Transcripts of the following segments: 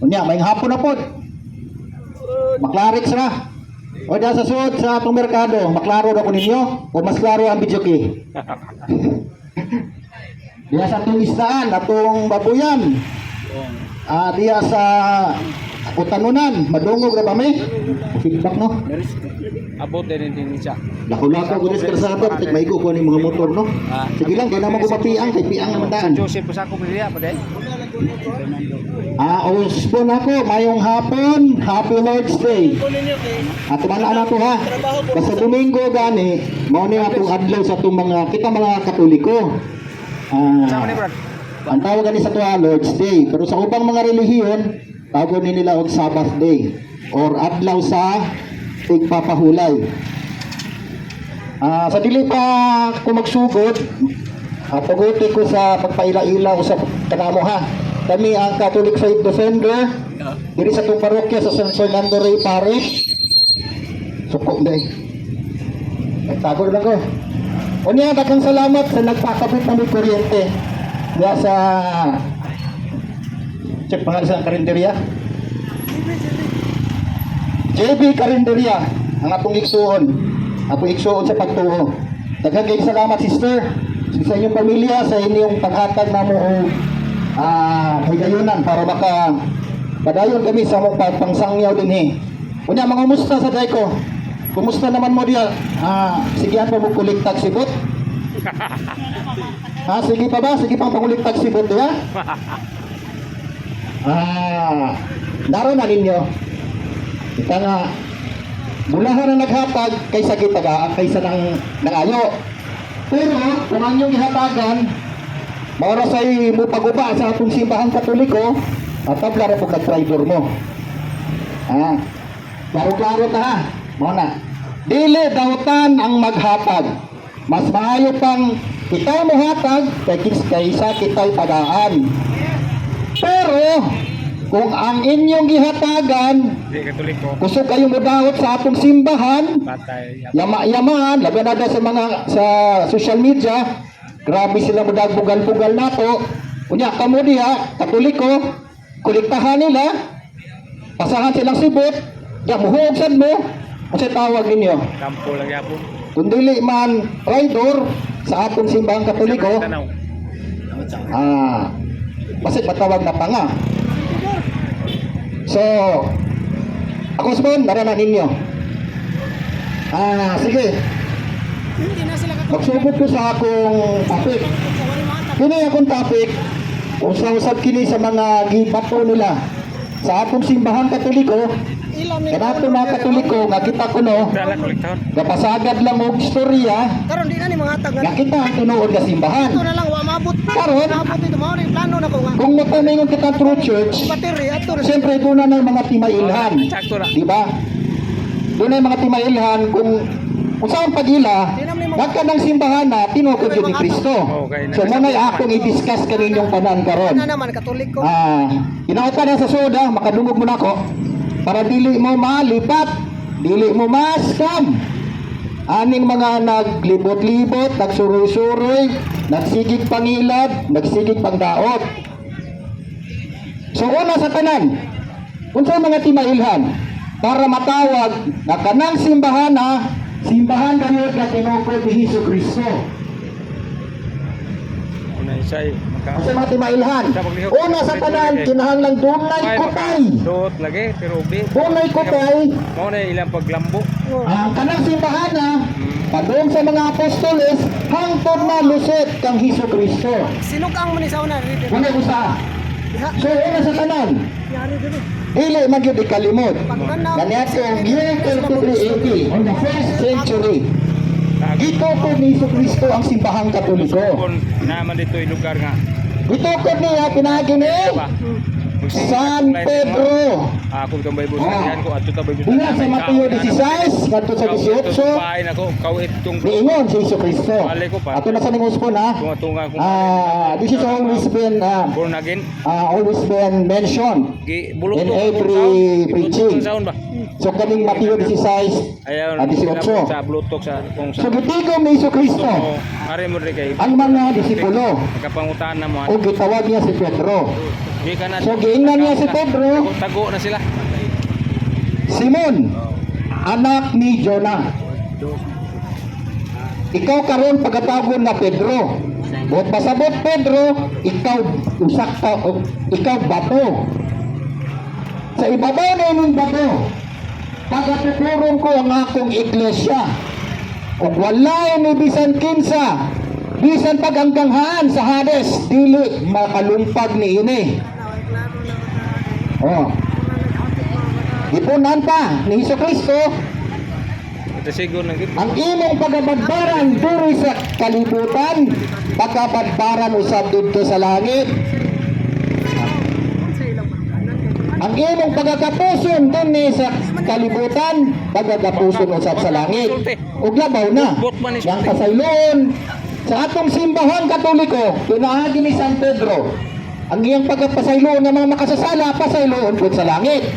Unya, may hapon na po. Maklarix na. O dyan sa suod sa atong merkado, maklaro na ko ninyo o mas klaro ang video key. Diya sa atong isdaan, atong babuyan. Diya sa utanunan, madungog na ba may? Feedback no? Abot din siya. Lako-lako ko sa kalsada, may ko ni mga motor no. Sige lang, kaya naman ko mapiang, kay piang naman daan. Joseph pa sa ako piliya pa din. Uspon ako, mayong hapon, Happy Lord's Day. At tumanaan ako ha. Basta Domingo gani, mao ni atong adlaw sa itong kita mga Katoliko. Ang tawag gani sa tuwa Lord's Day, pero sa ubang mga relihiyon, tawag nila og Sabbath Day or adlaw sa pagpapahulay. Sa dili pa ko magsugod, paguti ko sa pagpaila-ila sa kanamo ha. Kami ang Catholic Faith Defender diri sa itong parokya sa San Fernando Rey Parish. Sukok day. Nagtago lang ko. Unya, daghang salamat sa nagpakabit ng kuryente. Diya sa check pangalan sa karinderya. JB Karinderya, ang atong igsuon. Atong igsuon sa pagtuo. Daghang kayong salamat, sister. Sa inyong pamilya, sa inyong paghatag namo og higayunan para baka padayon kami sa mong pangsangyaw din eh. Unya, mga musta sa day ko? Kumusta naman mo diya? Sigihan pa mo kuliktag sibot? Sige pa ba? Sige pang panguliktag sibot diya? Naroon na ninyo. Ika nga, bulahan na naghatag kaysa kitagaan, kaysa nangayo. Pero kung ang inyong ihatagan, maura sa'y mo paguba sa atong simbahan Katoliko, at tabla rin pag driver mo. Klaro-klaro ta ha. Muna, dili dautan ang maghatag. Mas maayo pang kita mo hatag kaysa kita'y tagaan. Pero kung ang inyong gihatagan, kusog kayong mudahot sa atong simbahan, yama-yaman, labi na sa mga sa social media, grabe sila mudag-bugal-bugal nato. Unya, kamo diha, Katoliko, kuliktahan nila, pasahan silang sibot, muhugsan mo, kasi tawag ninyo. Kampo lang yapon. Kung dili man rider sa atong simbahan Katoliko, basit matawag na panga. So, ako sabon, naranan ninyo. Sige. Magsubot ko sa akong topic. Kini akong topic, usap kini sa mga gibato nila sa atong simbahan Katoliko. Kanato na Katoliko, nakita ko no, napasagad lang og istorya. Karon di na ni mga hatag. Nakita ang tunood na simbahan. Ito na lang wa maabot. Karon, Ito mao ni plano na ko nga. kung matamingon kita true church, Battery ato na. siyempre doon na ng mga timailhan. Di ba? Doon na yung mga timailhan kung saan pag-ila, nagka ng simbahan na tinukod yun ni Kristo. So muna akong i-discuss kaninyong panan karon. Na naman Katoliko. Inaot ka na sa soda, makadungog mo na ako. Para dili mo malipat, dili mo maskam. Aning mga naglibot-libot, nagsuroy-suroy, nagsigig pangilad, nagsigig pangdaot. So una sa tanan, unsa mga timailhan para matawag na kanang simbahan simbahan gayud nga tinukod ni Hesus Kristo. Una isay Sa mga timailhan, una sa tanan kinahanglang dunay kutay. Dot lagi pero ubi. Dunay kutay. Mo na ilang paglambo. Ang kanang simbahan padung sa mga apostoles hangtod na lusot kang Hesus Kristo. Sinukang man ni sa una. Wala usa. So una sa tanan, Yari dito. dili man gyud ikalimot. Pagtanaw. Ganito ang year 3380 on the first century. Gitukod ni Hesus Kristo ang simbahang Katoliko. Kung naman dito yung lugar nga. Gitukod niya pinagi ni San Pedro. Ako itong Bible study ko at ito Bible Una sa Mateo 16, kanto sa 18, Pain ako, kawit itong niingon si Hesus Kristo. Ato na sa ninguspon tunga kung this is always been born again. always been mentioned Bulok in every preaching. Sound ba? So kaning Mateo 16, Ayaw 18. sa blutok sa kung So sa gitigom ni Hesus Kristo are mo rin kay ang mga disipulo kapangutan na mo. o gitawag niya si Pedro. Gikan na. So giingnan niya si Pedro, Tago na sila. Simon, anak ni Jonah. Ikaw karon pagkatawgon na Pedro. Buot pasabot Pedro, ikaw usak ta, ikaw bato. Sa ibabaw na inyong bato, pagkatuturon ko ang akong iglesia. Kung wala ni bisan kinsa, bisan pagangkanghaan sa Hades, dili makalumpag ni ini. Oh. Ipunan pa ni Jesucristo Ito siguro na gid. ang imong pagabadbaran diri sa kalibutan, pagabadbaran usab didto sa langit. Ang imong pagkakapuson dinhi sa kalibutan, pagkakapuson usab sa langit. Ug labaw na yang pasayloon sa atong simbahan Katoliko, pinaagi ni San Pedro. Ang iyang pagpasayloon ng mga makasasala, pasayloon pud sa langit.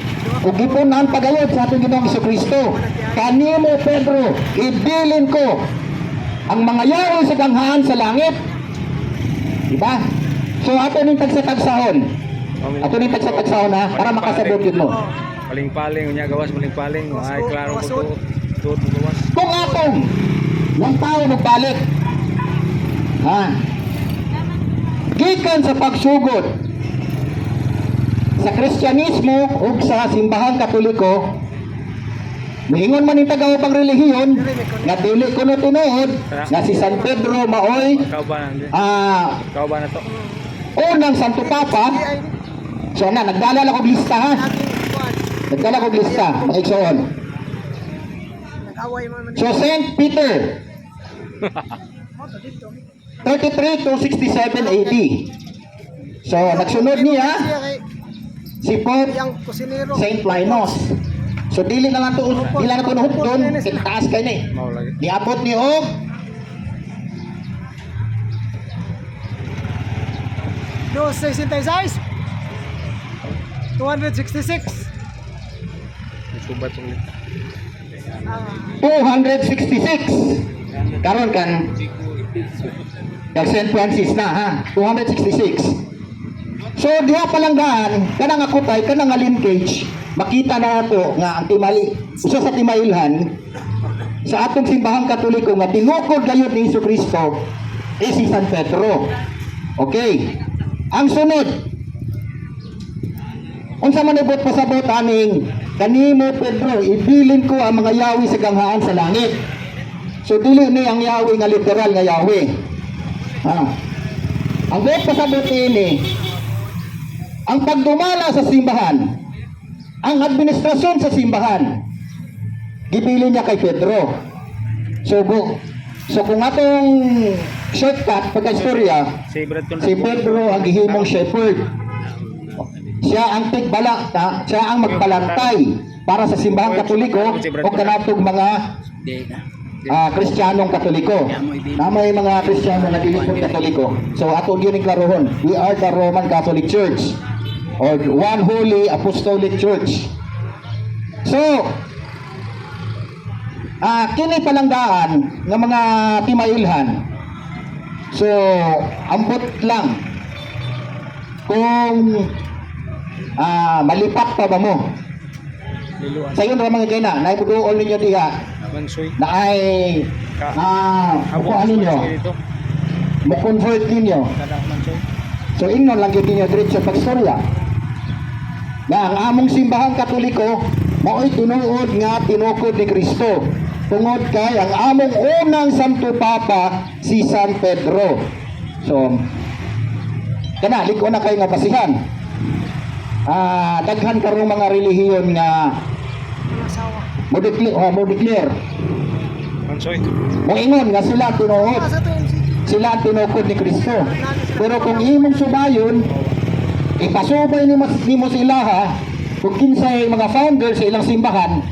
Ug gipunan pagayod sa atong Ginoong Jesucristo. Kanimo Pedro, ibilin ko ang mga yaon sa ganghaan sa langit. Diba? So ato ning tagsa-tagsahon. Ato ning tagsa-tagsahon ha, para makasabot yun mo. Paling-paling unya gawas paling-paling. Ay klaro ko tuod mo gawas. Kung atong ng tao magbalik, ha, gikan sa pagsugod sa Kristyanismo ug sa simbahang Katoliko, miingon man yung tagawapang relihiyon nga dili ko na tinuod nga si San Pedro maoy Ikaw ba na? Ikaw ba na to? unang Santo Papa. So na, nagdala ko lista ha. Nagdala ko lista, maigsoon. Nag-away man So Saint Peter 33 to 67 AD. So nagsunod niya si Pope yang kusinero. Saint Linus. So dili na lang to, dili na to doon, taas kay ni. Mao lagi. Niabot ni og 266. 266. Subat ulit. 266. Karon kan St. Francis na ha, 266. So diha palanggaan kanang akutay kanang nga linkage, makita na nato nga ang timali usa sa timailhan sa atong simbahang Katoliko nga tinukod gayud ni Jesucristo si San Pedro. Okay. Ang sunod, unsa man ibot pasabot aning kanimo Pedro, ibilin ko ang mga yawi sa ganghaan sa langit. So dili ni ang yawi nga literal nga yawi. Ha. Ang ibot pasabot ini, ang pagdumala sa simbahan, ang administrasyon sa simbahan, gibilin niya kay Pedro. So kung atong shortcut pagka-istorya, si Pedro ang gihimong shepherd. Siya ang tigbala, siya ang magbalantay para sa simbahang Katoliko o kanatog mga Kristiyanong Katoliko. Na may mga Kristiyanong na dili Katoliko. So ato gyud klarohon, we are the Roman Catholic Church or one holy apostolic church. So kini palanggaan ng mga timailhan. So ambot lang kung malipat pa ba mo sa yun mga kay na naipuduol ninyo diha Mansoy. na ay kuhaan ninyo mo-convert ninyo. Kada Mansoy. So ingnon lang yun ninyo diretso pagstorya na ang among simbahang Katoliko mao'y tinuod nga tinukod ni Kristo tungod kay ang among unang Santo Papa si San Pedro. So kana liko na kayo nga basihan. Daghan karong mga relihiyon nga Asawa. mo declare Mansoy. moingon nga sila tinuod, Sa to MC. sila ang tinukod ni Kristo. Pero kung imong subayon, ipasubay nimo sila ha, kung kinsay mga founder sa ilang simbahan,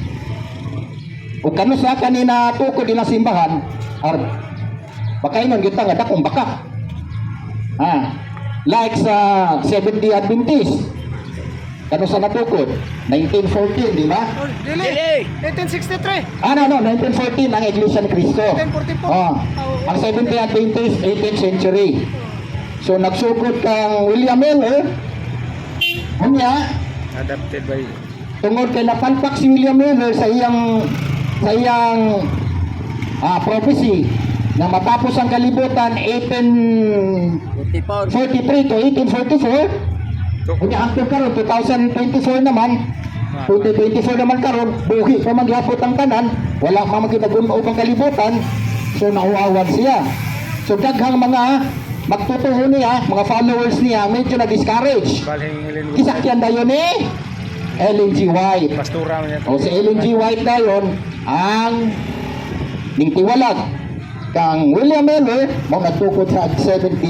o kano sa kanina tukod ilang simbahan, or bakainon kita nga dakong baka. Like sa Seventh-day Adventist, kano sa natukod? 1914, di ba? Oh, dili. 1863. No, 1914 ang Iglesia ni Cristo. 1944. Ang Seventh-day Adventist, 18th century. So nagsugod kang William Miller, Unya, Adapted by tungod kay napalpak si William Miller sa iyang prophecy na matapos ang kalibutan 1843 to 1844. Unya hangtod karon 2024 naman. 2024 naman karon, buhi pa maghapot ang tanan, wala pa magkinagunaw ang kalibutan, so nauawag siya. So daghang mga magtutuho niya, mga followers niya, medyo na-discourage. Baling Ellen White. Kisakyan dayon ni Ellen G. White. Pastura man yan. O si Ellen G. White dayon ang ningtiwalag kang William Miller mo nagtukod sa 70